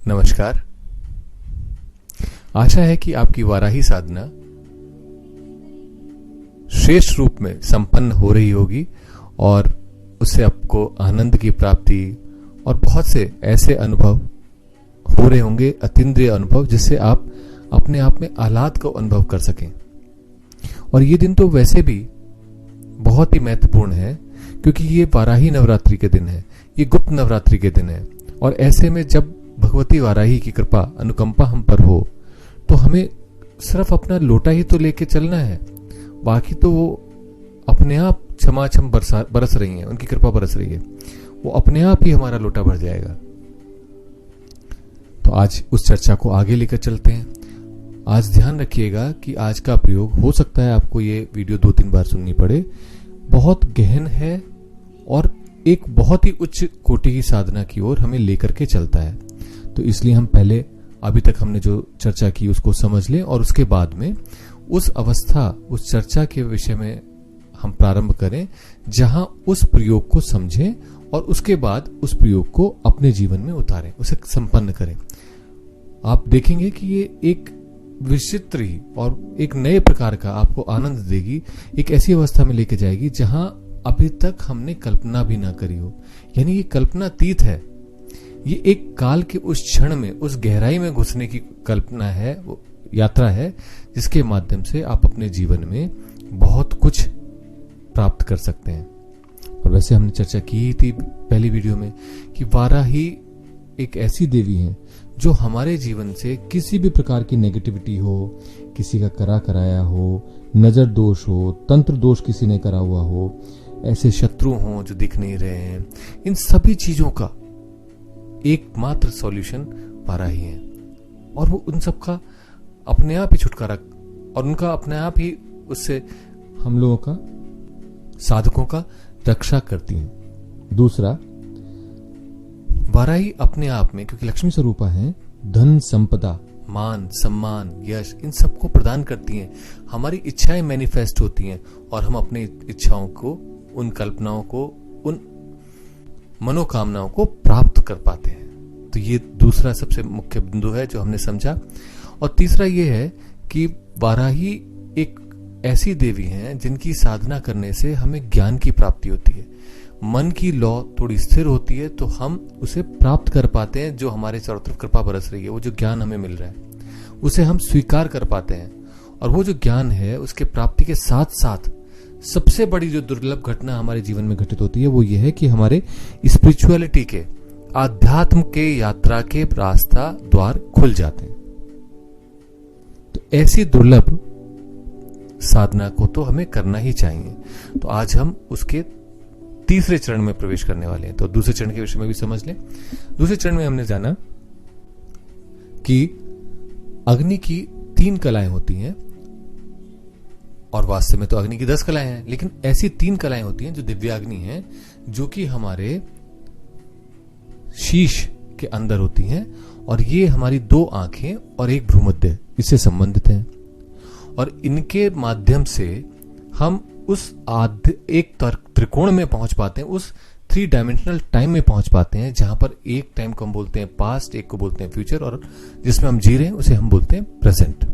नमस्कार। आशा है कि आपकी वाराही साधना श्रेष्ठ रूप में संपन्न हो रही होगी और उससे आपको आनंद की प्राप्ति और बहुत से ऐसे अनुभव हो रहे होंगे, अतीन्द्रिय अनुभव, जिससे आप अपने आप में आह्लाद को अनुभव कर सकें। और ये दिन तो वैसे भी बहुत ही महत्वपूर्ण है क्योंकि ये वाराही नवरात्रि के दिन है, ये गुप्त नवरात्रि के दिन है। और ऐसे में जब भगवती वाराही की कृपा अनुकंपा हम पर हो तो हमें सिर्फ अपना लोटा ही तो लेके चलना है, बाकी तो वो अपने आप छमाछम बरस रही हैं, उनकी कृपा बरस रही है, वो अपने आप ही हमारा लोटा भर जाएगा। तो आज उस चर्चा को आगे लेकर चलते हैं। आज ध्यान रखिएगा कि आज का प्रयोग, हो सकता है आपको ये वीडियो 2-3 बार सुननी पड़े, बहुत गहन है और एक बहुत ही उच्च कोटि की साधना की ओर हमें लेकर के चलता है। तो इसलिए हम पहले अभी तक हमने जो चर्चा की उसको समझ लें और उसके बाद में उस अवस्था, उस चर्चा के विषय में हम प्रारंभ करें जहां उस प्रयोग को समझें और उसके बाद उस प्रयोग को अपने जीवन में उतारें, उसे संपन्न करें। आप देखेंगे कि ये एक विचित्र ही और एक नए प्रकार का आपको आनंद देगी, एक ऐसी अवस्था में लेके जाएगी जहां अभी तक हमने कल्पना भी ना करी हो। यानी ये कल्पनातीत है, ये एक काल के उस क्षण में, उस गहराई में घुसने की कल्पना है, वो यात्रा है जिसके माध्यम से आप अपने जीवन में बहुत कुछ प्राप्त कर सकते हैं। और वैसे हमने चर्चा की ही थी पहली वीडियो में कि वाराही एक ऐसी देवी हैं जो हमारे जीवन से किसी भी प्रकार की नेगेटिविटी हो, किसी का कराया हो, नजर दोष हो, तंत्र दोष किसी ने करा हुआ हो, ऐसे शत्रु हों जो दिख नहीं रहे हैं, इन सभी चीजों का एकमात्र सॉल्यूशन वाराही है। और वो उन सब का अपने आप ही छुटकारा और उनका अपने आप ही उससे हम लोगों का, साधकों का रक्षा करती हैं। दूसरा, वाराही अपने आप में, क्योंकि लक्ष्मी स्वरूपा है, धन संपदा, मान सम्मान, यश, इन सबको प्रदान करती हैं। हमारी इच्छाएं मैनिफेस्ट होती हैं और हम अपनी इच्छाओं को, उन कल्पनाओं को, उन मनोकामनाओं को प्राप्त कर पाते हैं। तो ये दूसरा सबसे मुख्य बिंदु है जो हमने समझा। और तीसरा ये है कि वाराही एक ऐसी देवी हैं जिनकी साधना करने से हमें ज्ञान की प्राप्ति होती है। मन की लौ थोड़ी स्थिर होती है तो हम उसे प्राप्त कर पाते हैं। जो हमारे चारों तरफ कृपा बरस रही है, वो जो ज्ञान हमें मिल रहा है उसे हम स्वीकार कर पाते हैं। और वो जो ज्ञान है उसके प्राप्ति के साथ साथ सबसे बड़ी जो दुर्लभ घटना हमारे जीवन में घटित होती है वो ये है कि हमारे स्पिरिचुअलिटी के, आध्यात्म के यात्रा के रास्ता द्वार खुल जाते हैं। तो ऐसी दुर्लभ साधना को तो हमें करना ही चाहिए। तो आज हम उसके तीसरे चरण में प्रवेश करने वाले हैं। तो दूसरे चरण के विषय में भी समझ लें। दूसरे चरण में हमने जाना कि अग्नि की 3 कलाएं होती हैं और वास्तव में तो अग्नि की 10 कलाएं हैं, लेकिन ऐसी 3 कलाएं होती हैं जो दिव्याग्नि हैं, जो कि हमारे शीश के अंदर होती हैं। और ये हमारी 2 आंखें और एक भ्रूमध्य इससे संबंधित हैं। और इनके माध्यम से हम उस एक त्रिकोण में पहुंच पाते हैं, उस 3 डायमेंशनल टाइम में पहुंच पाते हैं, जहां पर एक टाइम को हम बोलते हैं पास्ट, एक को बोलते हैं फ्यूचर, और जिसमें हम जी रहे हैं उसे हम बोलते हैं प्रेजेंट।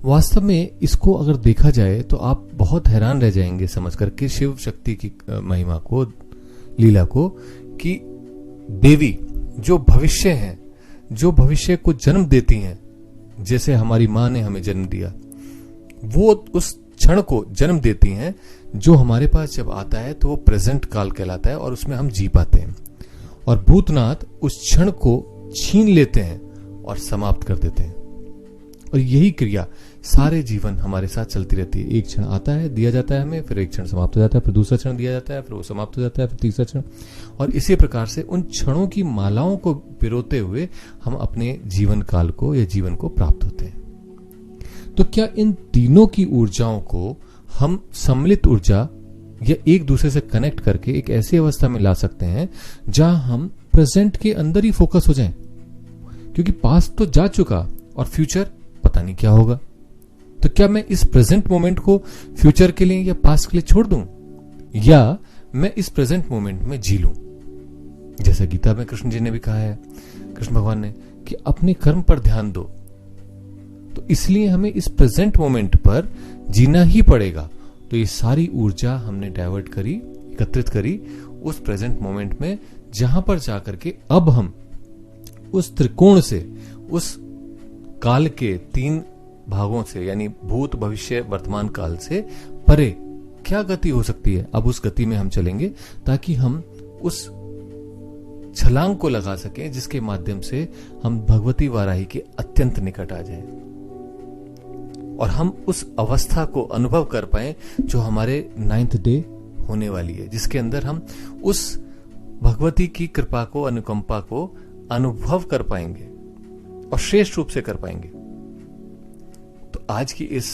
वास्तव में इसको अगर देखा जाए तो आप बहुत हैरान रह जाएंगे समझ करके शिव शक्ति की महिमा को, लीला को, कि देवी जो भविष्य हैं, जो भविष्य को जन्म देती हैं, जैसे हमारी मां ने हमें जन्म दिया, वो उस क्षण को जन्म देती हैं जो हमारे पास जब आता है तो वो प्रेजेंट काल कहलाता है और उसमें हम जी पाते हैं। और भूतनाथ उस क्षण को छीन लेते हैं और समाप्त कर देते हैं। और यही क्रिया सारे जीवन हमारे साथ चलती रहती है। एक क्षण आता है, दिया जाता है हमें, फिर एक क्षण समाप्त हो जाता है, फिर दूसरा क्षण दिया जाता है, फिर वो समाप्त हो जाता है, फिर तीसरा क्षण, और इसी प्रकार से उन क्षणों की मालाओं को पिरोते हुए हम अपने जीवन काल को या जीवन को प्राप्त होते हैं। तो क्या इन तीनों की ऊर्जाओं को हम सम्मिलित ऊर्जा या एक दूसरे से कनेक्ट करके एक ऐसी अवस्था में ला सकते हैं जहां हम प्रेजेंट के अंदर ही फोकस हो जाएं? क्योंकि पास्ट तो जा चुका और फ्यूचर पता नहीं क्या होगा। तो क्या मैं इस प्रेजेंट मोमेंट को फ्यूचर के लिए या पास्ट के लिए छोड़ दूं, या मैं इस प्रेजेंट मोमेंट में जी लूं? जैसा गीता में कृष्ण जी ने भी कहा है, कृष्ण भगवान ने कि अपने कर्म पर ध्यान दो। तो इसलिए हमें इस प्रेजेंट मोमेंट पर जीना ही पड़ेगा। तो ये सारी ऊर्जा हमने डाइवर्ट करी, एकत्रित करी उस प्रेजेंट मोमेंट में, जहां पर जाकर के अब हम उस त्रिकोण से, उस काल के 3 भागों से, यानी भूत, भविष्य, वर्तमान काल से परे क्या गति हो सकती है, अब उस गति में हम चलेंगे, ताकि हम उस छलांग को लगा सकें जिसके माध्यम से हम भगवती वाराही के अत्यंत निकट आ जाएं और हम उस अवस्था को अनुभव कर पाए जो हमारे 9th डे होने वाली है, जिसके अंदर हम उस भगवती की कृपा को, अनुकंपा को अनुभव कर पाएंगे और श्रेष्ठ रूप से कर पाएंगे। तो आज की इस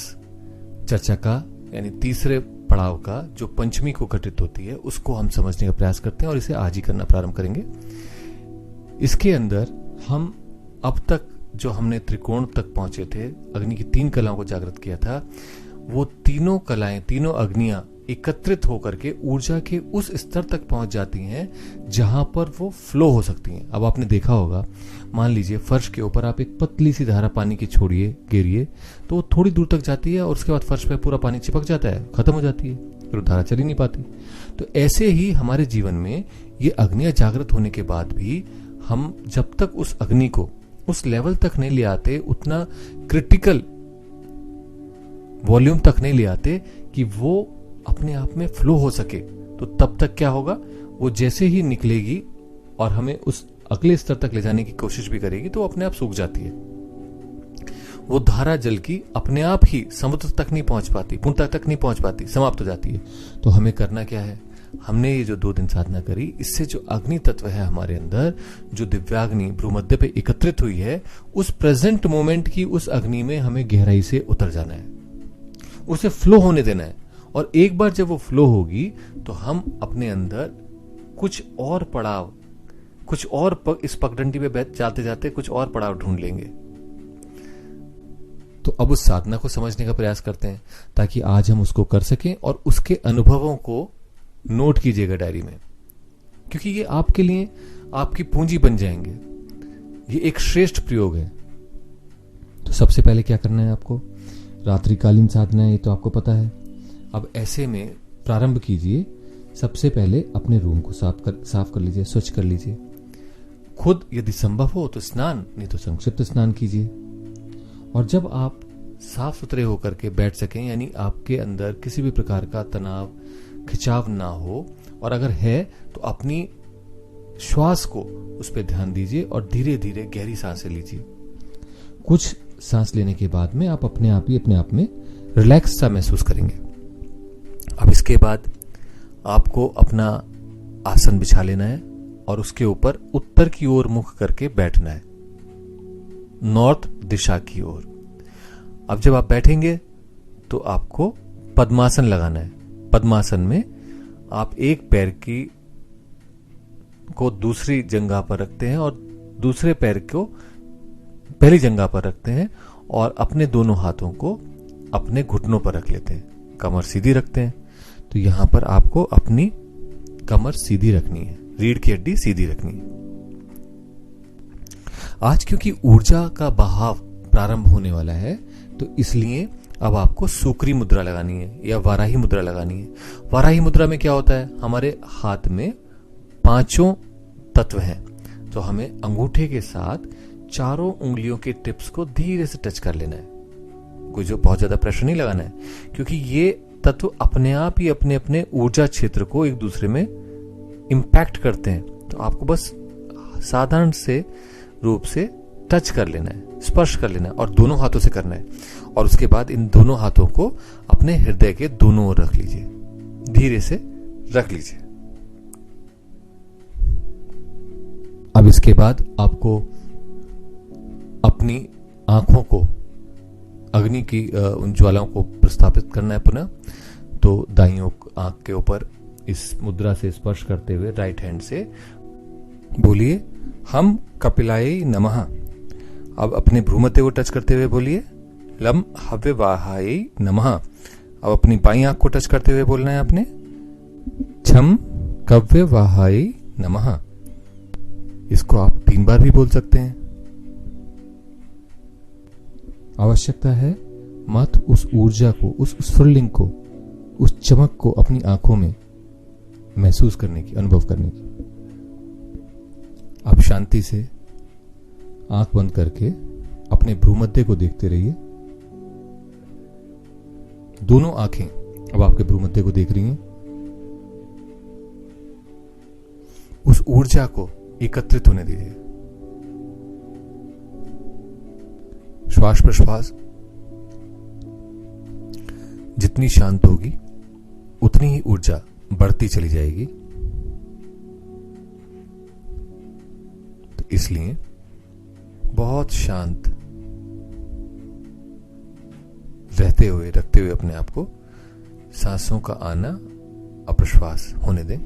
चर्चा का, यानी तीसरे पड़ाव का, जो पंचमी को घटित होती है, उसको हम समझने का प्रयास करते हैं और इसे आज ही करना प्रारंभ करेंगे। इसके अंदर हम अब तक जो हमने त्रिकोण तक पहुंचे थे, अग्नि की 3 कलाओं को जागृत किया था, वो तीनों कलाएं, तीनों अग्नियां एकत्रित होकर के ऊर्जा के उस स्तर तक पहुंच जाती हैं जहां पर वो फ्लो हो सकती हैं। अब आपने देखा होगा, मान लीजिए फर्श के ऊपर आप एक पतली सी धारा पानी की छोड़िए, गिरिए, तो वो थोड़ी दूर तक जाती है और उसके बाद फर्श पे पूरा पानी चिपक जाता है, खत्म हो जाती है, फिर धारा चल ही नहीं पाती। तो ऐसे ही हमारे जीवन में ये अग्नियां जागृत होने के बाद भी हम जब तक उस अग्नि को उस लेवल तक नहीं ले आते, उतना क्रिटिकल वॉल्यूम तक नहीं ले आते कि वो अपने आप में फ्लो हो सके, तो तब तक क्या होगा, वो जैसे ही निकलेगी और हमें उस अगले स्तर तक ले जाने की कोशिश भी करेगी तो अपने आप सूख जाती है। वो धारा जल की अपने आप ही समुद्र तक नहीं पहुंच पाती, पूर्णता तक नहीं पहुंच पाती, समाप्त हो जाती है। तो हमें करना क्या है, हमने ये जो 2 दिन साधना करी, इससे जो अग्नि तत्व है हमारे अंदर, जो दिव्याग्नि भ्रूमध्य पे एकत्रित हुई है, उस प्रेजेंट मोमेंट की उस अग्नि में हमें गहराई से उतर जाना है, उसे फ्लो होने देना है। और एक बार जब वो फ्लो होगी तो हम अपने अंदर कुछ और पड़ाव, कुछ और इस पगडंडी पे जाते जाते कुछ और पड़ाव ढूंढ लेंगे। तो अब उस साधना को समझने का प्रयास करते हैं ताकि आज हम उसको कर सकें और उसके अनुभवों को नोट कीजिएगा डायरी में, क्योंकि ये आपके लिए आपकी पूंजी बन जाएंगे। ये एक श्रेष्ठ प्रयोग है। तो सबसे पहले क्या करना है आपको, रात्रिकालीन साधना है, ये तो आपको पता है। अब ऐसे में प्रारंभ कीजिए, सबसे पहले अपने रूम को साफ कर लीजिए, स्वच्छ कर लीजिए। खुद यदि संभव हो तो स्नान, नहीं तो संक्षिप्त स्नान कीजिए। और जब आप साफ सुथरे होकर के बैठ सकें, यानी आपके अंदर किसी भी प्रकार का तनाव, खिंचाव ना हो, और अगर है तो अपनी श्वास को उस पर ध्यान दीजिए और धीरे धीरे गहरी सांसें लीजिए। कुछ सांस लेने के बाद में आप अपने आप में रिलैक्स सा महसूस करेंगे। अब इसके बाद आपको अपना आसन बिछा लेना है और उसके ऊपर उत्तर की ओर मुख करके बैठना है, नॉर्थ दिशा की ओर। अब जब आप बैठेंगे तो आपको पद्मासन लगाना है। पद्मासन में आप एक पैर को दूसरी जंघा पर रखते हैं और दूसरे पैर को पहली जंघा पर रखते हैं और अपने दोनों हाथों को अपने घुटनों पर रख लेते हैं, कमर सीधी रखते हैं। तो यहां पर आपको अपनी कमर सीधी रखनी है, रीढ़ की हड्डी सीधी रखनी है। आज क्योंकि ऊर्जा का बहाव प्रारंभ होने वाला है, तो इसलिए अब आपको सूक्री मुद्रा लगानी है या वाराही मुद्रा लगानी है। वाराही मुद्रा में क्या होता है, हमारे हाथ में 5 तत्व हैं, तो हमें अंगूठे के साथ चारों उंगलियों के टिप्स को धीरे से टच कर लेना है। कोई जो बहुत ज्यादा प्रेशर नहीं लगाना है, क्योंकि ये तत्व अपने आप ही अपने अपने ऊर्जा क्षेत्र को एक दूसरे में इंपैक्ट करते हैं। तो आपको बस साधारण से रूप से टच कर लेना है, स्पर्श कर लेना है और दोनों हाथों से करना है। और उसके बाद इन दोनों हाथों को अपने हृदय के दोनों ओर रख लीजिए, धीरे से रख लीजिए। अब इसके बाद आपको अपनी आंखों को अग्नि की उन ज्वालाओं को प्रस्थापित करना है पुनः। तो दाईं आंख के ऊपर इस मुद्रा से स्पर्श करते हुए राइट हैंड से बोलिए हम कपिलाय नमः। अब अपने भ्रूमध्य को टच करते हुए बोलिए लम हव्यवाहाय नमः। अब अपनी बाईं आंख को टच करते हुए बोलना है आपने छम कव्यवाहाय नमः। इसको आप 3 बार भी बोल सकते हैं। आवश्यकता है मात्र उस ऊर्जा को, उस स्फुरलिंग को, उस चमक को अपनी आंखों में महसूस करने की, अनुभव करने की। आप शांति से आंख बंद करके अपने भ्रूमध्य को देखते रहिए। दोनों आंखें अब आपके भ्रूमध्य को देख रही हैं। उस ऊर्जा को एकत्रित होने दीजिए। श्वास प्रश्वास जितनी शांत होगी उतनी ही ऊर्जा बढ़ती चली जाएगी। तो इसलिए बहुत शांत रहते हुए, रखते हुए अपने आप को सांसों का आना और प्रश्वास होने दें।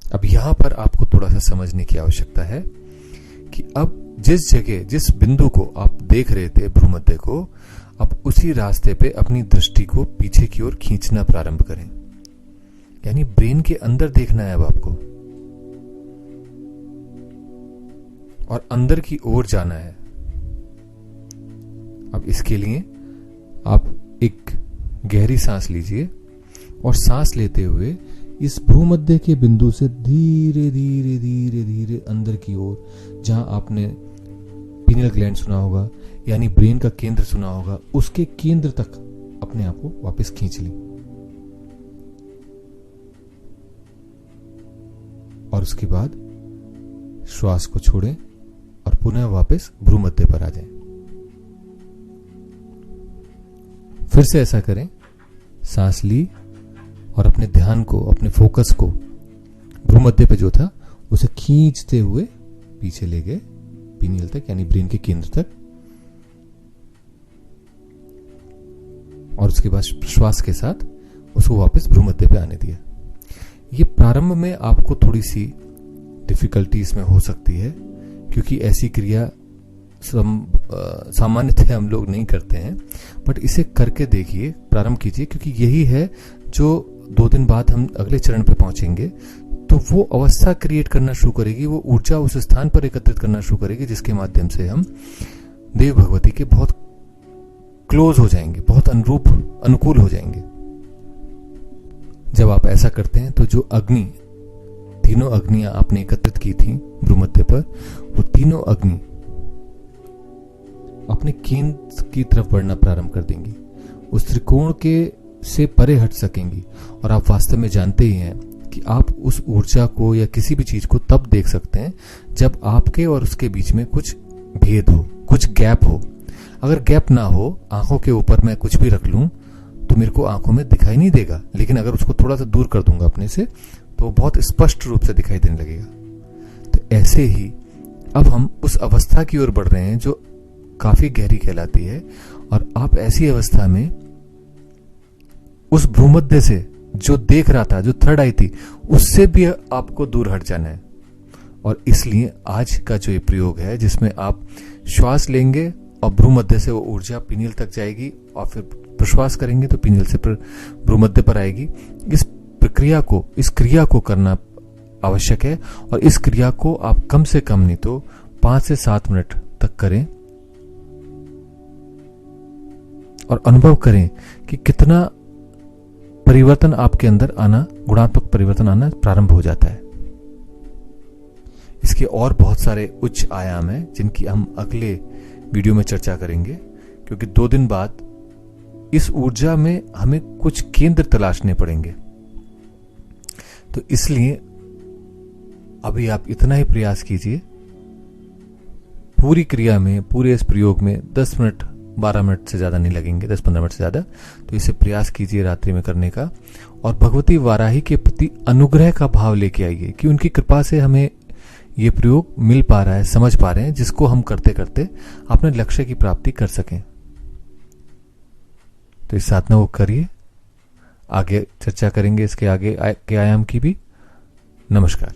अब यहां पर आपको थोड़ा सा समझने की आवश्यकता है कि अब जिस जगह, जिस बिंदु को आप देख रहे थे भ्रूमध्य को, अब उसी रास्ते पे अपनी दृष्टि को पीछे की ओर खींचना प्रारंभ करें। यानी ब्रेन के अंदर देखना है अब आपको और अंदर की ओर जाना है। अब इसके लिए आप एक गहरी सांस लीजिए और सांस लेते हुए इस भ्रूमध्य के बिंदु से धीरे धीरे धीरे धीरे अंदर की ओर, जहां आपने पीनियल ग्लैंड सुना होगा यानी ब्रेन का केंद्र सुना होगा, उसके केंद्र तक अपने आप को वापस खींच लें। और उसके बाद श्वास को छोड़ें और पुनः वापस भ्रूमध्य पर आ जाएं। फिर से ऐसा करें। सांस ली और अपने ध्यान को, अपने फोकस को भ्रूमध्य पे जो था उसे खींचते हुए पीछे ले गए पीनियल तक, यानी ब्रेन के केंद्र तक। और उसके बाद श्वास के साथ उसको वापस भ्रूमध्य पे आने दिया। ये प्रारंभ में आपको थोड़ी सी डिफिकल्टी इसमें हो सकती है, क्योंकि ऐसी क्रिया सामान्यतः हम लोग नहीं करते हैं, बट इसे करके देखिए, प्रारंभ कीजिए, क्योंकि यही है जो 2 दिन बाद हम अगले चरण पे पहुंचेंगे तो वो अवस्था क्रिएट करना शुरू करेगी, वो ऊर्जा उस स्थान पर एकत्रित करना शुरू करेगी जिसके माध्यम से हम देव भगवती के बहुत क्लोज हो जाएंगे, बहुत अनुरूप, अनुकूल हो जाएंगे। जब आप ऐसा करते हैं तो जो अग्नि, तीनों अग्नियां आपने एकत्रित की थी भ्रूमध्य पर, वो तीनों अग्नि अपने केंद्र की तरफ बढ़ना प्रारंभ कर देंगी, उस त्रिकोण के से परे हट सकेंगी। और आप वास्तव में जानते ही हैं कि आप उस ऊर्जा को या किसी भी चीज को तब देख सकते हैं जब आपके और उसके बीच में कुछ भेद हो, कुछ गैप हो। अगर गैप ना हो, आंखों के ऊपर मैं कुछ भी रख लूं तो मेरे को आंखों में दिखाई नहीं देगा, लेकिन अगर उसको थोड़ा सा दूर कर दूंगा अपने से तो बहुत स्पष्ट रूप से दिखाई देने लगेगा। तो ऐसे ही अब हम उस अवस्था की ओर बढ़ रहे हैं जो काफी गहरी कहलाती है। और आप ऐसी अवस्था में उस भ्रूमध्य से जो देख रहा था, जो थर्ड आई थी, उससे भी आपको दूर हट जाना है। और इसलिए आज का जो ये प्रयोग है, जिसमें आप श्वास लेंगे और भ्रूमध्य से वो ऊर्जा पीनियल तक जाएगी और फिर प्रश्वास करेंगे तो पीनियल से भ्रूमध्य पर आएगी। इस प्रक्रिया को, इस क्रिया को करना आवश्यक है। और इस क्रिया को आप कम से कम नहीं तो 5 से 7 मिनट तक करें और अनुभव करें कि कितना परिवर्तन आपके अंदर आना, गुणात्मक परिवर्तन आना प्रारंभ हो जाता है। इसके और बहुत सारे उच्च आयाम हैं जिनकी हम अगले वीडियो में चर्चा करेंगे, क्योंकि 2 दिन बाद इस ऊर्जा में हमें कुछ केंद्र तलाशने पड़ेंगे। तो इसलिए अभी आप इतना ही प्रयास कीजिए। पूरी क्रिया में, पूरे इस प्रयोग में 10 मिनट 12 मिनट से ज्यादा नहीं लगेंगे, 10-15 मिनट से ज्यादा। तो इसे प्रयास कीजिए रात्रि में करने का और भगवती वाराही के प्रति अनुग्रह का भाव लेके आइए कि उनकी कृपा से हमें ये प्रयोग मिल पा रहा है, समझ पा रहे हैं, जिसको हम करते करते अपने लक्ष्य की प्राप्ति कर सकें। तो इस साधना को करिए। आगे चर्चा करेंगे इसके आगे के आयाम की भी। नमस्कार।